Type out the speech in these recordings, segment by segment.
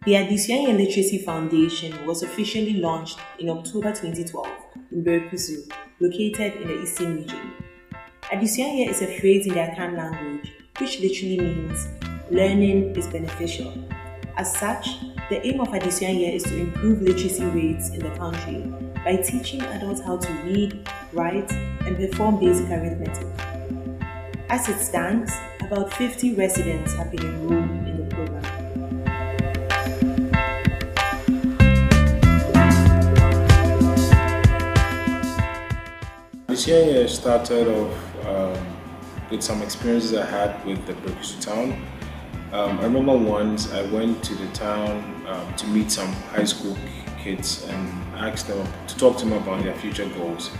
The Adesua Literacy Foundation was officially launched in October 2012 in Berkusu, located in the Eastern region. Adesua is a phrase in the Akan language, which literally means learning is beneficial. As such, the aim of Adesua is to improve literacy rates in the country by teaching adults how to read, write, and perform basic arithmetic. As it stands, about 50 residents have been enrolled in the program. Adesua started off with some experiences I had with the Berkusu town. I remember once I went to the town to meet some high school kids and asked them to talk to them about their future goals.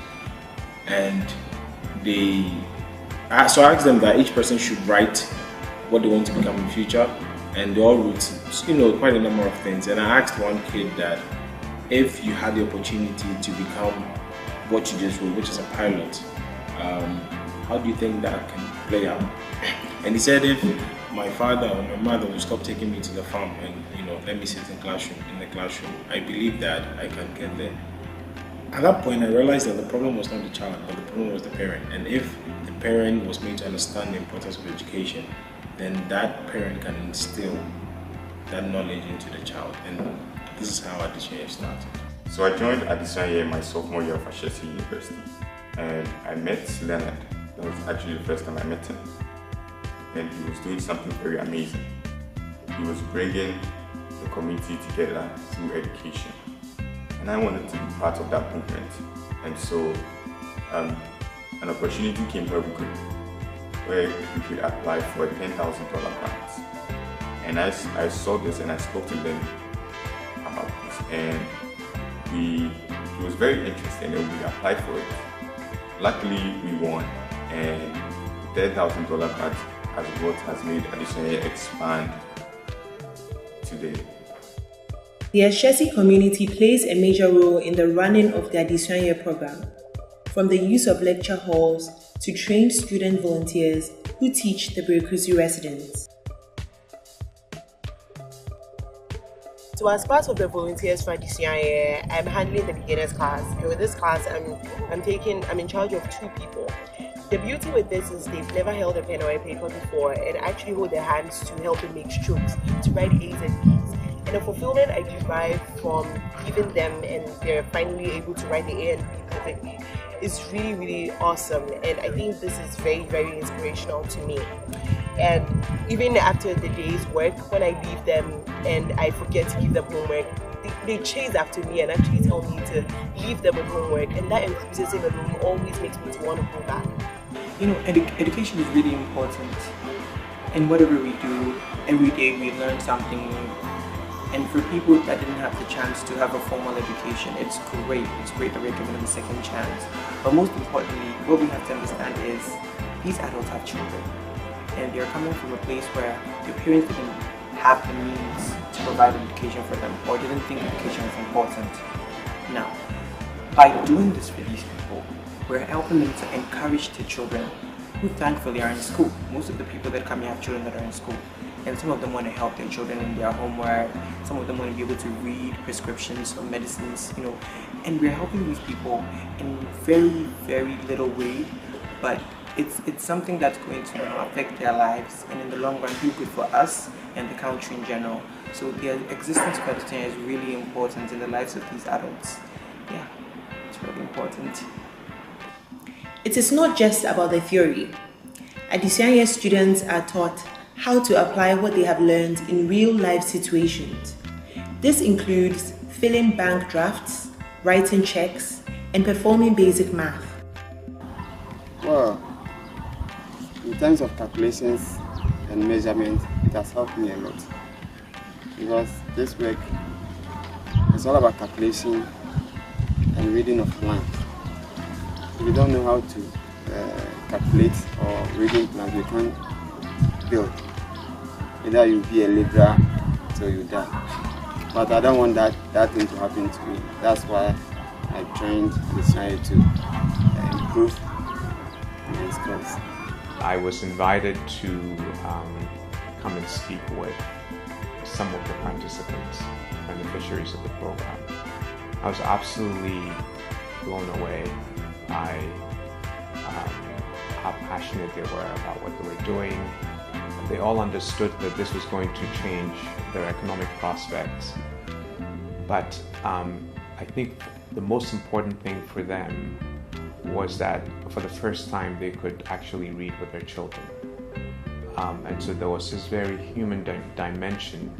And so I asked them that each person should write what they want to become in the future, and they all wrote, quite a number of things. And I asked one kid that if you had the opportunity to become what you just wrote, which is a pilot, how do you think that can play out? And he said, if my father or my mother will stop taking me to the farm and let me sit in the classroom, I believe that I can get there. At that point, I realized that the problem was not the child, but the problem was the parent. And if the parent was made to understand the importance of education, then that parent can instill that knowledge into the child. And this is how Adesua started. So I joined Adesua in my sophomore year of Ashesi University, and I met Leonard. That was actually the first time I met him. And he was doing something very amazing. He was bringing the community together through education. And I wanted to be part of that movement. And so an opportunity came where we could apply for a $10,000 grant. And I saw this and I spoke to them about this. And he was very interested and we applied for it. Luckily, we won. And the $10,000 grant as what has made Adesua expand today. The Ashesi community plays a major role in the running of the Adesua program, from the use of lecture halls to trained student volunteers who teach the Berkusu residents. So as part of the volunteers for Adesua, I'm handling the beginners class, and with this class I'm in charge of 2 people. The beauty with this is they've never held a pen or a paper before and actually hold their hands to help them make strokes, to write A's and B's. And the fulfillment I derive from giving them and they're finally able to write the A and B perfectly is really, really awesome. And I think this is very, very inspirational to me. And even after the day's work, when I leave them and I forget to give them homework, they chase after me and actually tell me to leave them with homework, and that enthusiasm alone always makes me to want to go back. Education is really important. In whatever we do, every day we learn something new. And for people that didn't have the chance to have a formal education, it's great. It's great that we're giving them a second chance. But most importantly, what we have to understand is these adults have children. And they're coming from a place where their parents didn't have the means to provide education for them or didn't think education was important. Now, by doing this for these people, we're helping them to encourage the children who thankfully are in school. Most of the people that come here have children that are in school. And some of them want to help their children in their homework. Some of them want to be able to read prescriptions or medicines, And we're helping these people in very, very little way, but it's something that's going to affect their lives and in the long run be good for us and the country in general. So the existence of Adesua is really important in the lives of these adults. Yeah, it's really important. It is not just about the theory. Adesua students are taught how to apply what they have learned in real-life situations. This includes filling bank drafts, writing checks, and performing basic math. Well, in terms of calculations and measurement, it has helped me a lot. Because this work is all about calculation and reading of plans. If you don't know how to calculate or reading plans, you can't build. Either you'll be a laborer till you die. But I don't want that thing to happen to me. That's why I joined Adesua to improve my skills. I was invited to come and speak with some of the participants, beneficiaries of the program. I was absolutely blown away by how passionate they were about what they were doing. They all understood that this was going to change their economic prospects. But I think the most important thing for them was that for the first time they could actually read with their children. And so there was this very human dimension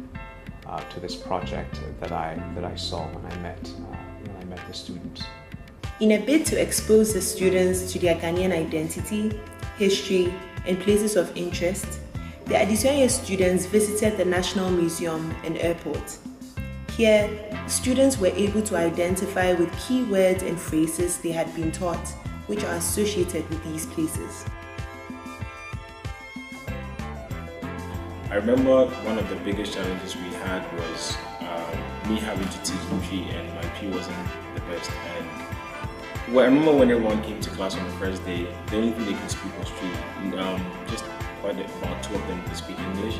to this project that I saw when I met the students. In a bid to expose the students to their Ghanaian identity, history, and places of interest, the Adesua students visited the National Museum and Airport. Here, students were able to identify with key words and phrases they had been taught, which are associated with these places. I remember one of the biggest challenges we had was me having to teach in Tree, and my Tree wasn't the best. And I remember when everyone came to class on the first day, the only thing they could speak was Tree. Just about 2 of them could speak English.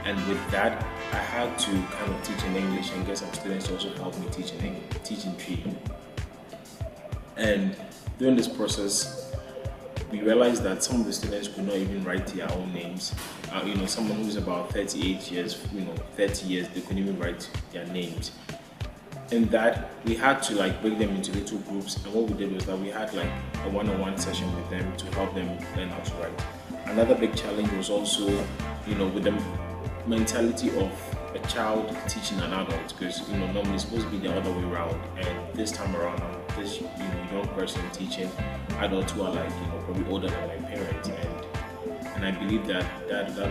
And with that, I had to kind of teach in English and get some students to also help me teach in Tree. And during this process, we realized that some of the students could not even write their own names. Someone who's about 38 years, 30 years, they couldn't even write their names. In that, we had to break them into little groups, and what we did was that we had a one-on-one session with them to help them learn how to write. Another big challenge was also, with the mentality of a child teaching an adult, because normally it's supposed to be the other way around, and this time around this young person teaching adults who are probably older than my parents, and I believe that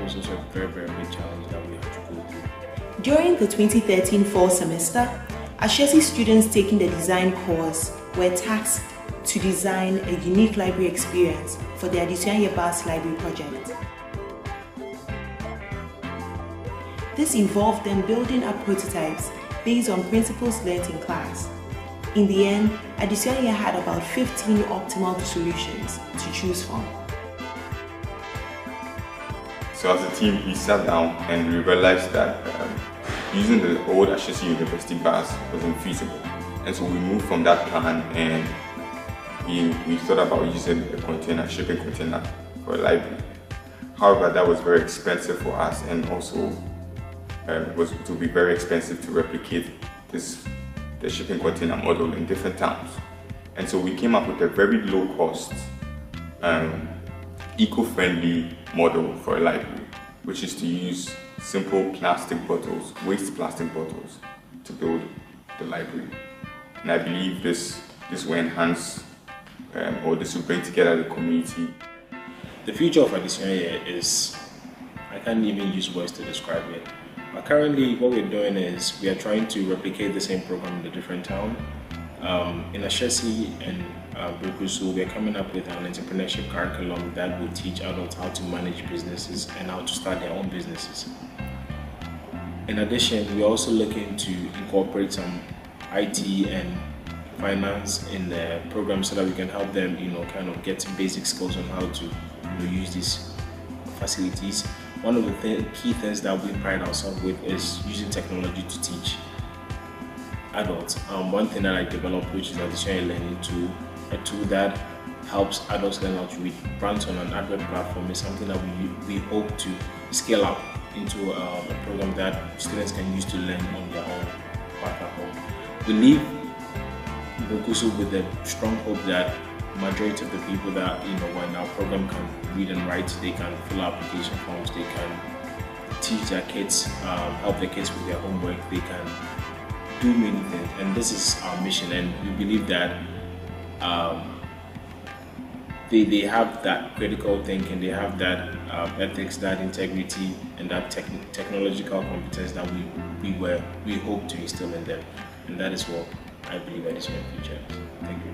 was also a very, very big challenge that we had to go through. During the 2013 fall semester, Ashesi students taking the design course were tasked to design a unique library experience for the Adesua Bus Library project. This involved them building up prototypes based on principles learnt in class. In the end, Adesua had about 15 optimal solutions to choose from. So as a team, we sat down and we realized that using the old Ashesi University bus wasn't feasible. And so we moved from that plan, and we thought about using a shipping container for a library. However, that was very expensive for us, and also it would be very expensive to replicate the shipping container model in different towns. And so we came up with a very low cost, eco-friendly model for a library, which is to use simple plastic bottles, waste plastic bottles, to build the library. And I believe this will enhance, or this will bring together the community. The future of Adesua is, I can't even use words to describe it. But currently, what we're doing is we are trying to replicate the same program in a different town. In Ashesi and Brikusu, we're coming up with an entrepreneurship curriculum that will teach adults how to manage businesses and how to start their own businesses. In addition, we're also looking to incorporate some IT and finance in the program so that we can help them, kind of get basic skills on how to use these facilities. One of the key things that we pride ourselves with is using technology to teach adults. One thing that I developed, which is Adesua Learning Tool, a tool that helps adults learn how to read, runs on an advert platform, is something that we hope to scale up into a program that students can use to learn on their own back at home. We leave Bokusu with a strong hope that majority of the people that when our program can read and write, they can fill out application forms, they can teach their kids, help their kids with their homework, they can do many things, and this is our mission. And we believe that they have that critical thinking, they have that ethics, that integrity, and that technological competence that we hope to instill in them, and that is what I believe that is my future. Thank you.